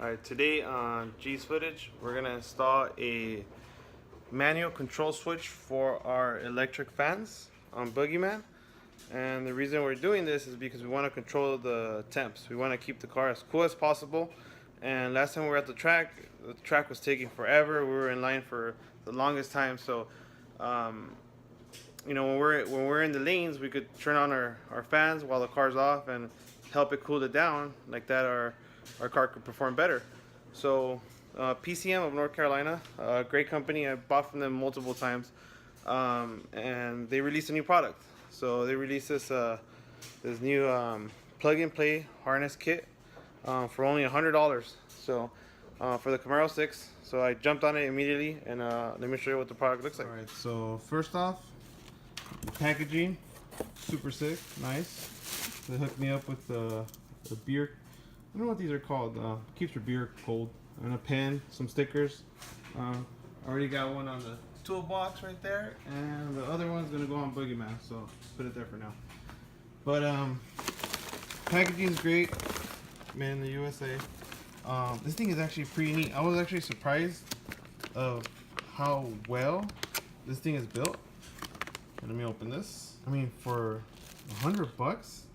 Alright, today on G's Footage, we're going to install a manual control switch for our electric fans on Boogeyman. And the reason we're doing this is because we want to control the temps. We want to keep the car as cool as possible. And last time we were at the track was taking forever. We were in line for the longest time. So, you know, when we're in the lanes, we could turn on our fans while the car's off and help it cool it down. Like that, our car could perform better. So PCM of North Carolina, a great company. I bought from them multiple times, and they released a new product. So they released this new plug-and-play harness kit for only $100. So for the Camaro 6. So I jumped on it immediately, and let me show you what the product looks like. All right. So first off, the packaging, super sick, nice. They hooked me up with the beer. I don't know what these are called. Keeps your beer cold. And a pen, some stickers. Already got one on the toolbox right there, and the other one's gonna go on Boogeyman. So put it there for now. But packaging's great, made in the USA. This thing is actually pretty neat. I was actually surprised of how well this thing is built. And let me open this. I mean, for $100,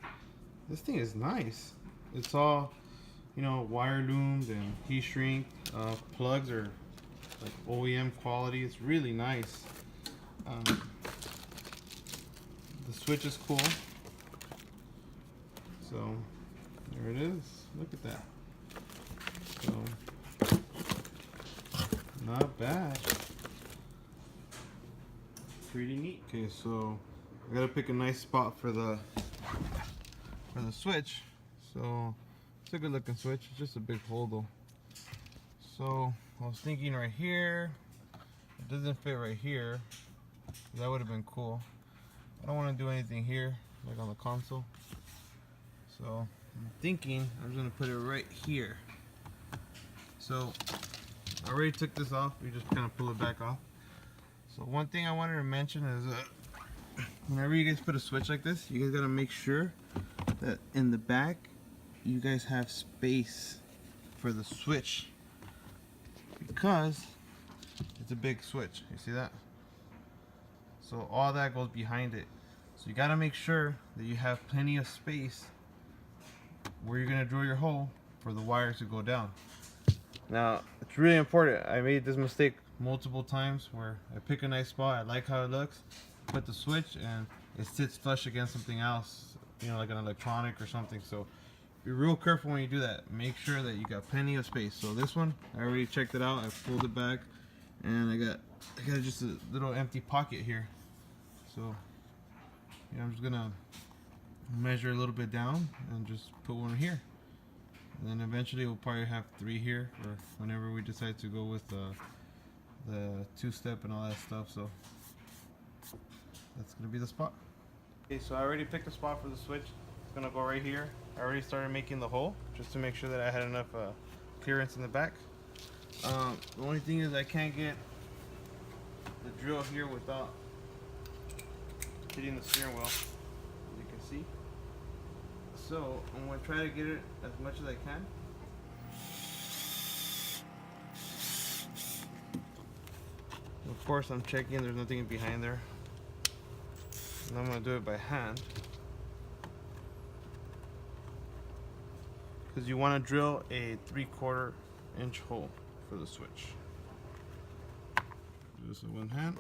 this thing is nice. It's all, you know, wire loomed and heat shrink. Plugs are like OEM quality. It's really nice. The switch is cool. So there it is. Look at that. So not bad. Pretty neat. Okay, so I gotta pick a nice spot for the switch. So it's a good looking switch. It's just a big hole though. So I was thinking right here. It doesn't fit right here. That would have been cool. I don't want to do anything here, like on the console. So I'm thinking I'm just gonna put it right here. So I already took this off. You just kind of pull it back off. So one thing I wanted to mention is whenever you guys put a switch like this, you guys gotta make sure that in the back you guys have space for the switch, because it's a big switch. You see that? So all that goes behind it. So you gotta make sure that you have plenty of space where you're gonna drill your hole for the wires to go down. Now it's really important. I made this mistake multiple times where I pick a nice spot, I like how it looks, put the switch, and it sits flush against something else, you know, like an electronic or something. So be real careful when you do that. Make sure that you got plenty of space. So this one, I already checked it out. I pulled it back, and I got just a little empty pocket here. So yeah, I'm just gonna measure a little bit down and just put one here. And then eventually we'll probably have 3 here, or whenever we decide to go with the 2-step and all that stuff. So that's gonna be the spot. Okay, so I already picked a spot for the switch. It's gonna go right here. I already started making the hole just to make sure that I had enough clearance in the back. The only thing is I can't get the drill here without hitting the steering wheel, as you can see. So I'm gonna try to get it as much as I can. Of course, I'm checking there's nothing behind there, and I'm gonna do it by hand, because you want to drill a 3/4 inch hole for the switch. Do this with one hand.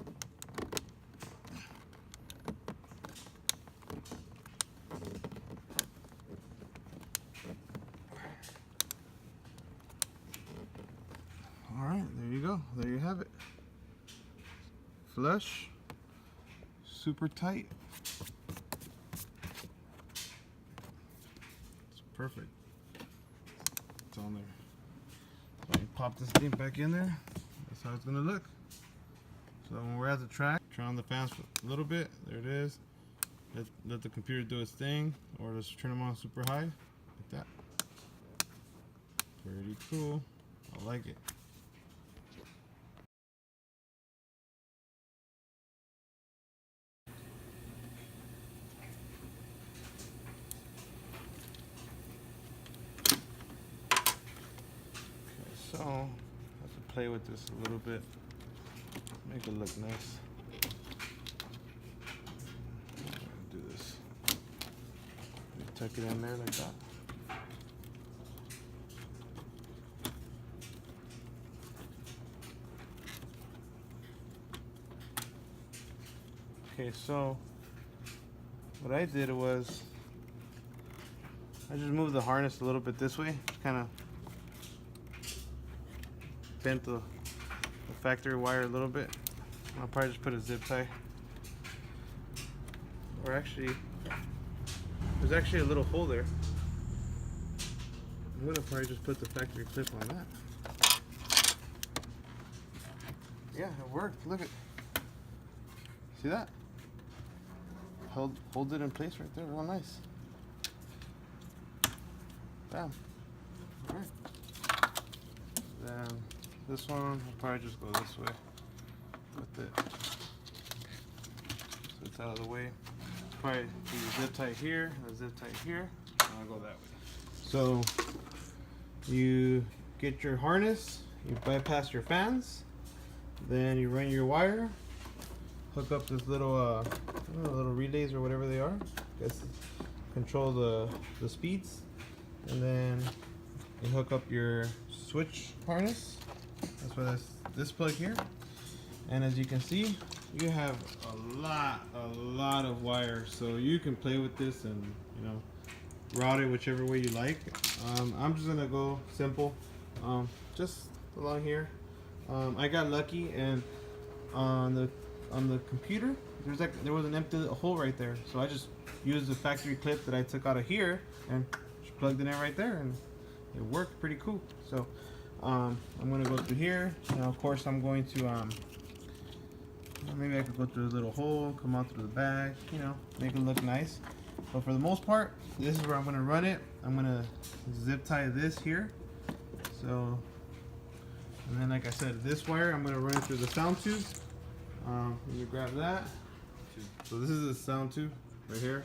All right, there you go. There you have it. Flush, super tight. It's perfect. It's on there. So you pop this thing back in there. That's how it's gonna look. So when we're at the track, turn on the fans for a little bit. There it is. Let the computer do its thing, or just turn them on super high, like that. Pretty cool. I like it. So I have to play with this a little bit, make it look nice. Do this. Tuck it in there like that. Okay, so what I did was I just moved the harness a little bit this way, kind of bent the factory wire a little bit. I'll probably just put a zip tie. Or actually, there's actually a little hole there. I'm gonna probably just put the factory clip on that. Yeah, it worked. Look at, see that? Hold it in place right there, real nice. Bam. All right. Then this one, I'll probably just go this way with it, so it's out of the way. Probably do a zip tie here, a zip tie here, and I'll go that way. So you get your harness, you bypass your fans, then you run your wire, hook up this little I don't know, little relays or whatever they are. I guess control the speeds, and then you hook up your switch harness. That's why that's this plug here. And as you can see, you have a lot of wire, so you can play with this and, you know, route it whichever way you like. I'm just gonna go simple, just along here. I got lucky, and on the computer there was an empty hole right there, so I just used the factory clip that I took out of here and just plugged it in right there, and it worked pretty cool. So I'm gonna go through here. Now, of course, I'm going to maybe I could go through a little hole, come out through the back, you know, make it look nice. But for the most part, this is where I'm gonna run it. I'm gonna zip tie this here. So, and then like I said, this wire, I'm gonna run it through the sound tube. Let me grab that. So this is the sound tube right here.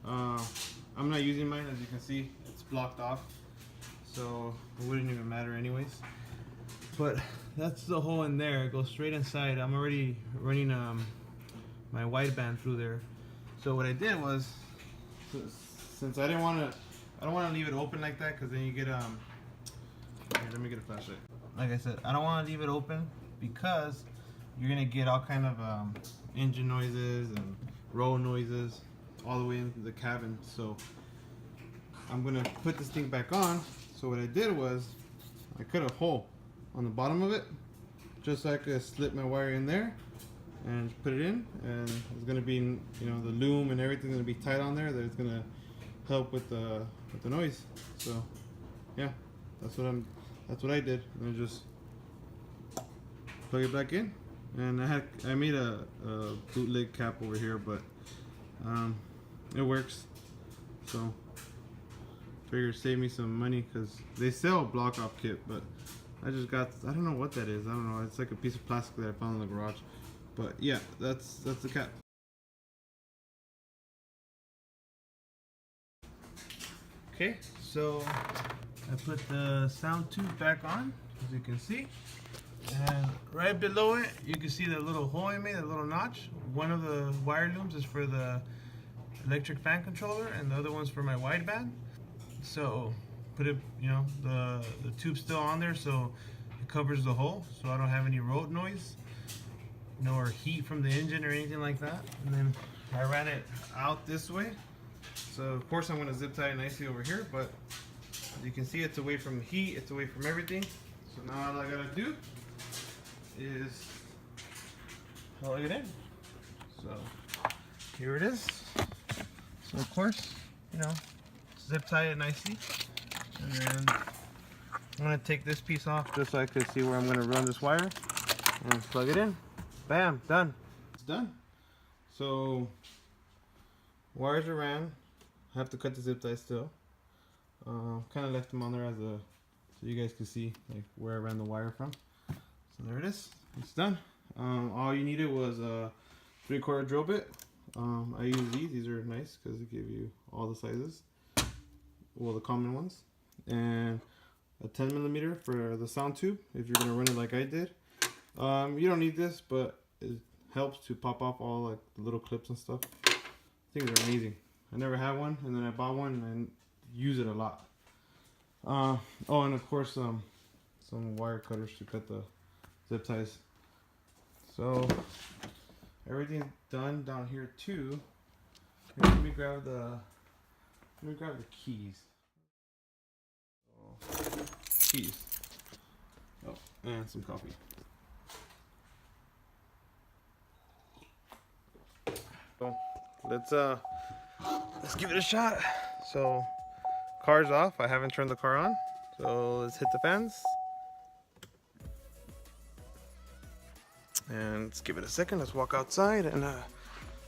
I'm not using mine, as you can see, it's blocked off, so it wouldn't even matter anyways. But that's the hole in there. It goes straight inside. I'm already running my wideband through there. So what I did was, since I don't want to leave it open like that, because then you get here, let me get a flashlight. Like I said, I don't want to leave it open because you're gonna get all kind of engine noises and roll noises all the way into the cabin. So I'm gonna put this thing back on. So what I did was I cut a hole on the bottom of it, just so I could slip my wire in there and put it in, and it's gonna be, you know, the loom and everything's gonna be tight on there. That's gonna help with the noise. So yeah, that's what I did. And I just plug it back in, and I made a bootleg cap over here, but it works. So figured save me some money, because they sell a block off kit, but I just got, I don't know what that is. I don't know. It's like a piece of plastic that I found in the garage. But yeah, that's the cap. Okay, so I put the sound tube back on, as you can see. And right below it, you can see that little hole I made, that little notch. One of the wire looms is for the electric fan controller, and the other one's for my wideband. So put it, you know, the tube's still on there, so it covers the hole, so I don't have any road noise, you know, or heat from the engine or anything like that. And then I ran it out this way. So of course I'm going to zip tie it nicely over here, but as you can see, it's away from the heat, it's away from everything. So now all I gotta do is plug it in. So here it is. So of course, you know, zip tie it nicely, and then I'm gonna take this piece off just so I can see where I'm gonna run this wire, and plug it in. Bam, done. It's done. So wires are ran. I have to cut the zip tie still. Kind of left them on there as a, so you guys can see like where I ran the wire from. So there it is. It's done. All you needed was a 3/4 drill bit. I use these. These are nice because they give you all the sizes. Well, the common ones. And a 10mm for the sound tube if you're gonna run it like I did. You don't need this, but it helps to pop off all like the little clips and stuff. I think they're amazing. I never had one, and then I bought one and use it a lot. Oh, and of course some wire cutters to cut the zip ties. So everything's done down here too. Here, let me grab the keys. Keys. Oh, and some coffee. So let's give it a shot. So car's off. I haven't turned the car on. So let's hit the fans. And let's give it a second. Let's walk outside and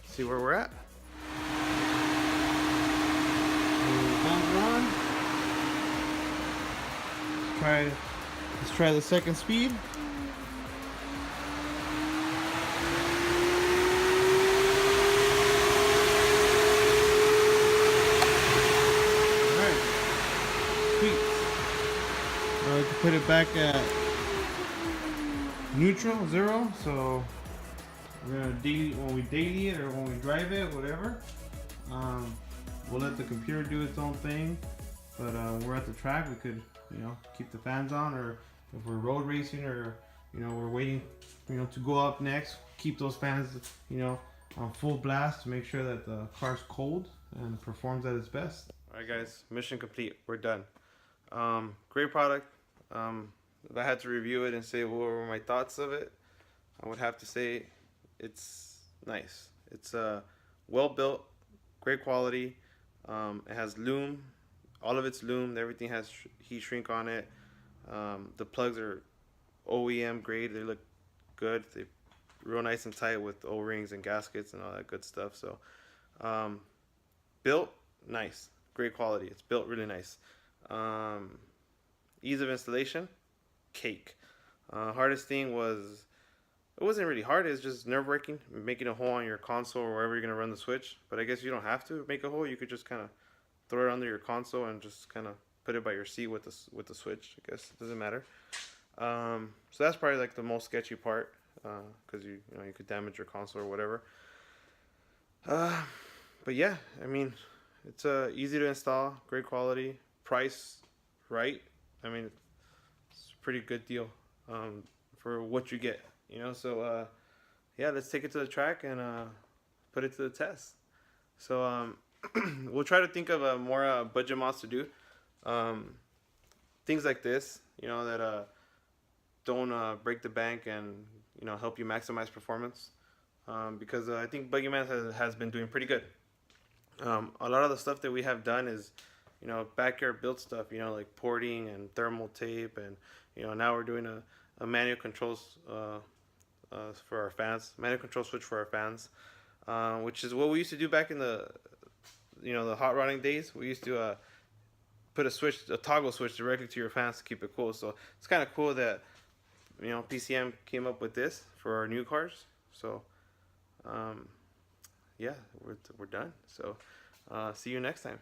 see where we're at. Let's try the second speed. Alright. Sweet. Now we can put it back at neutral, 0. So we're gonna when we daily it or when we drive it, whatever. We'll let the computer do its own thing. But we're at the track, we could, keep the fans on, or if we're road racing, or we're waiting, to go up next, keep those fans, on full blast to make sure that the car's cold and performs at its best. All right, guys, mission complete. We're done. Great product. If I had to review it and say what were my thoughts of it, I would have to say it's nice. It's well built, great quality. It has loom. All of it's loomed. Everything has heat shrink on it. The plugs are OEM grade. They look good. They're real nice and tight with O-rings and gaskets and all that good stuff. So built nice, great quality. It's built really nice. Ease of installation, cake. Hardest thing was, it wasn't really hard. It's just nerve-wracking making a hole on your console or wherever you're gonna run the switch. But I guess you don't have to make a hole. You could just kind of throw it under your console and just kind of put it by your seat with the switch. I guess it doesn't matter. So that's probably like the most sketchy part, because you could damage your console or whatever. But yeah, I mean, it's easy to install, great quality, price right. I mean, it's a pretty good deal for what you get. So yeah, let's take it to the track and put it to the test. So we'll try to think of more budget mods to do. Things like this, that don't break the bank and help you maximize performance. Because I think Boogeyman has been doing pretty good. A lot of the stuff that we have done is, backyard built stuff, like porting and thermal tape, and now we're doing a manual controls for our fans, manual control switch for our fans, which is what we used to do back in the the hot rodding days. We used to put a toggle switch directly to your fans to keep it cool. So it's kind of cool that PCM came up with this for our new cars. So yeah, we're done. So see you next time.